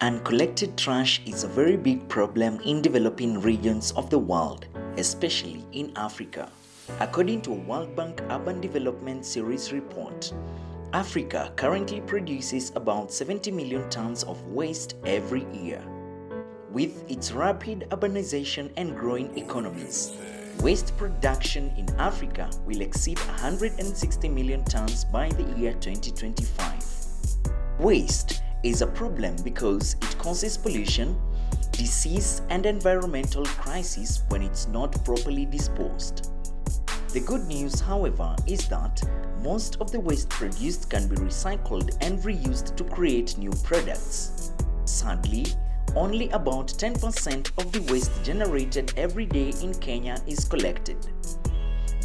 Uncollected trash is a very big problem in developing regions of the world, especially in Africa. According to a World Bank Urban Development Series report, Africa currently produces about 70 million tons of waste every year. With its rapid urbanization and growing economies, waste production in Africa will exceed 160 million tons by the year 2025. Waste is a problem because it causes pollution, disease, and environmental crisis when it's not properly disposed. The good news, however, is that most of the waste produced can be recycled and reused to create new products. Sadly, only about 10% of the waste generated every day in Kenya is collected.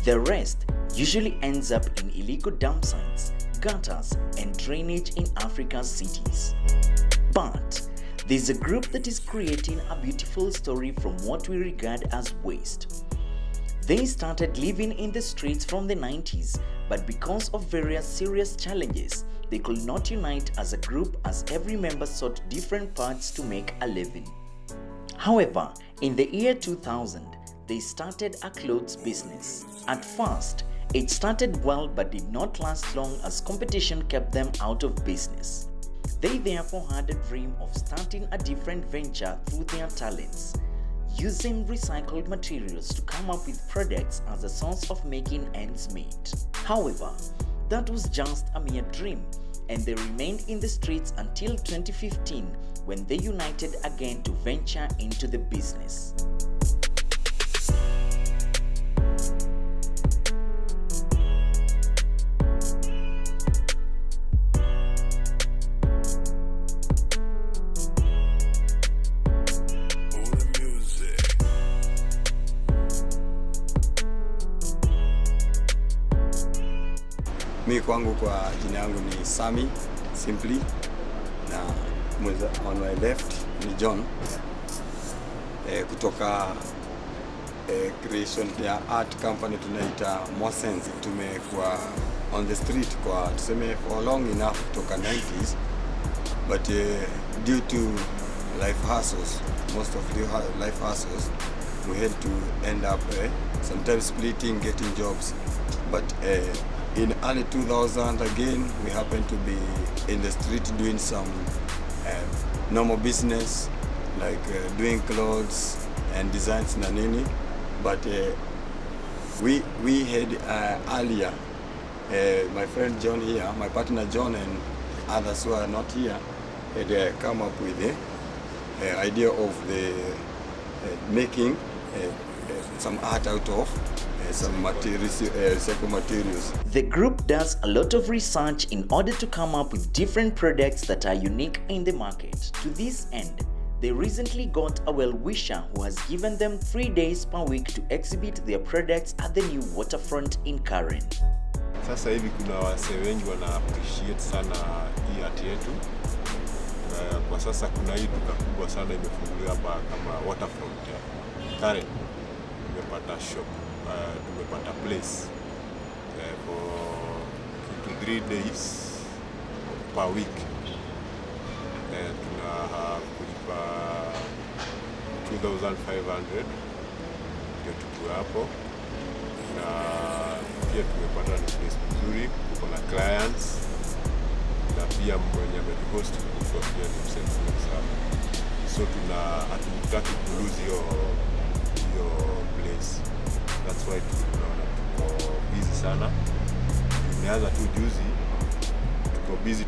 The rest usually ends up in illegal dump sites, gutters, and drainage in Africa's cities. But there's a group that is creating a beautiful story from what we regard as waste. They started living in the streets from the 90s, but because of various serious challenges, they could not unite as a group as every member sought different paths to make a living. However, in the year 2000, they started a clothes business. At first, it started well but did not last long as competition kept them out of business. They therefore had a dream of starting a different venture through their talents, using recycled materials to come up with products as a source of making ends meet. However, that was just a mere dream, and they remained in the streets until 2015 when they united again to venture into the business. Mimi kwangu kwa jina yangu ni Sami Simply na on my left ni John kutoka creation ya art company tunaita Mosense. Tumekuwa on the street kwa tuseme for long enough kutoka 90s, but due to life hassles, most of the life hassles, we had to end up sometimes splitting, getting jobs, but in early 2000 again, we happened to be in the street doing some normal business, like doing clothes and designs na nini. But we had earlier, my friend John here, my partner John and others who are not here, had come up with the idea of the making some art out of some materials, recycled materials. The group does a lot of research in order to come up with different products that are unique in the market. To this end, they recently got a well-wisher who has given them 3 days per week to exhibit their products at the new waterfront in Karen. Sasa hivi kuna wase wengi wana appreciate sana hii art yetu. Kwa sasa kuna hii duka kubwa sana imefunguliwa hapa kama waterfront ya Karen. Tumepata shop, tumepata place for 2-3 days per week. Tuna kulipa 2,500 ndio tukiwa hapo, na pia tumepata ni place nzuri, tuko na clients na pia mwenye ametuhost kwa pia ni msaidizi sana, so hatutaki kulose hiyo place. That's why tunaona tuko busy sana. Tumeanza tu juzi, tuko busy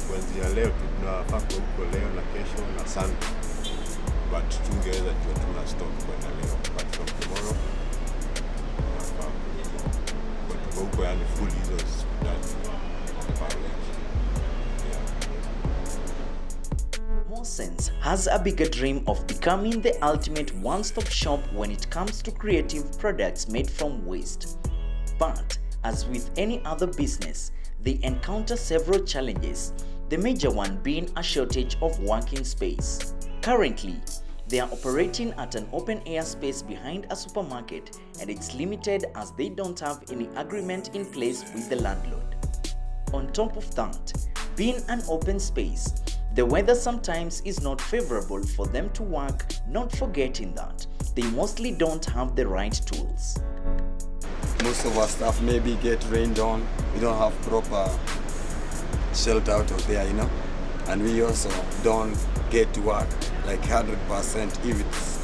kuanzia leo, tunafaa huko leo na kesho na Sunday, but tungeweza tuna stock kwenda leo, but from tomorrow tuko huko, yani full hizo Mosense has a bigger dream of becoming the ultimate one-stop shop when it comes to creative products made from waste. But as with any other business, they encounter several challenges, the major one being a shortage of working space. Currently, they are operating at an open-air space behind a supermarket, and it's limited as they don't have any agreement in place with the landlord. On top of that, being an open space, The weather sometimes is not favorable for them to work, not forgetting that they mostly don't have the right tools. Most of our staff maybe get rained on. We don't have proper shelter out of there, and we also don't get to work like 100% if it's,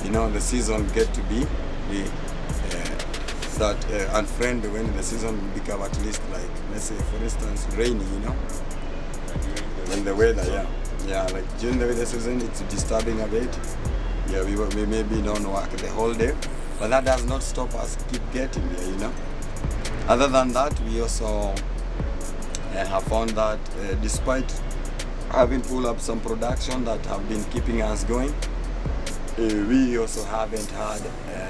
the season get to be that unfriendly when the season become at least like, let's say for instance, rainy, when the weather, like during the weather season it's disturbing a bit. We maybe don't work the whole day, but that does not stop us keep getting there, Other than that, we also have found that despite having pulled up some production that have been keeping us going, we also haven't had,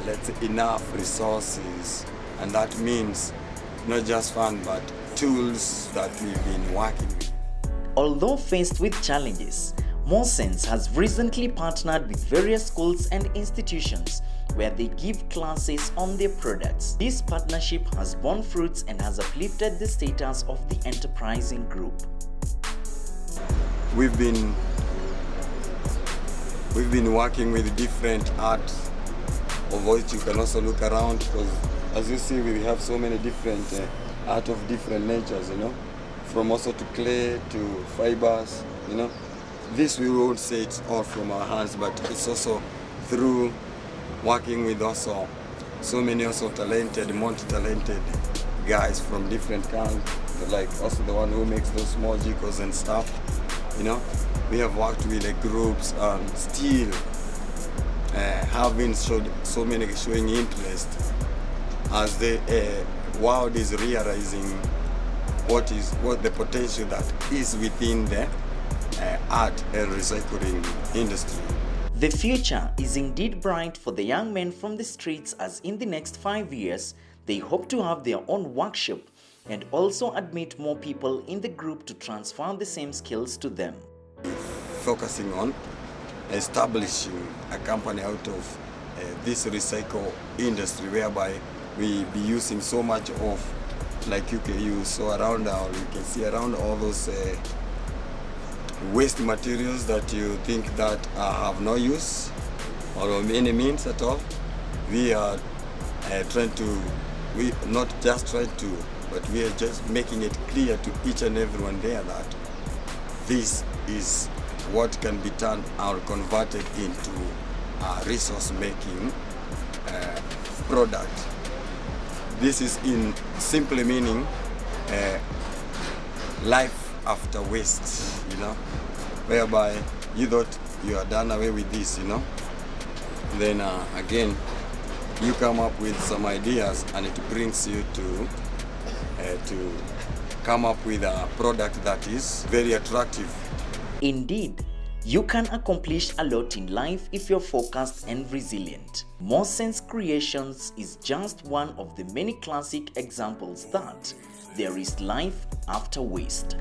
let's say, enough resources, and that means not just fund but tools that we've been working with. Although faced with challenges, Mosense has recently partnered with various schools and institutions where they give classes on their products. This partnership has borne fruits and has uplifted the status of the enterprising group. We've been working with different arts, of which you can also look around, because as you see we have so many different art of different natures, from also to clay to fibers, This we won't say it's all from our hands, but it's also through working with also so many also talented, multi-talented guys from different kinds, like also the one who makes those small jikos and stuff, We have worked with the groups and still having so many showing interest as the world is realizing what the potential that is within the art and recycling industry. The future is indeed bright for the young men from the streets, as in the next 5 years, they hope to have their own workshop and also admit more people in the group to transfer the same skills to them. Focusing on establishing a company out of this recycle industry, whereby we be using so much of, like you saw around, you can see around all those waste materials that you think that have no use or any means at all. We are not just trying to, but we are just making it clear to each and everyone there that this is what can be turned or converted into a resource-making product. This is in simply meaning life after waste, whereby you thought you are done away with this, Then again, you come up with some ideas and it brings you to come up with a product that is very attractive. Indeed, you can accomplish a lot in life if you're focused and resilient. Mosense Creations is just one of the many classic examples that there is life after waste.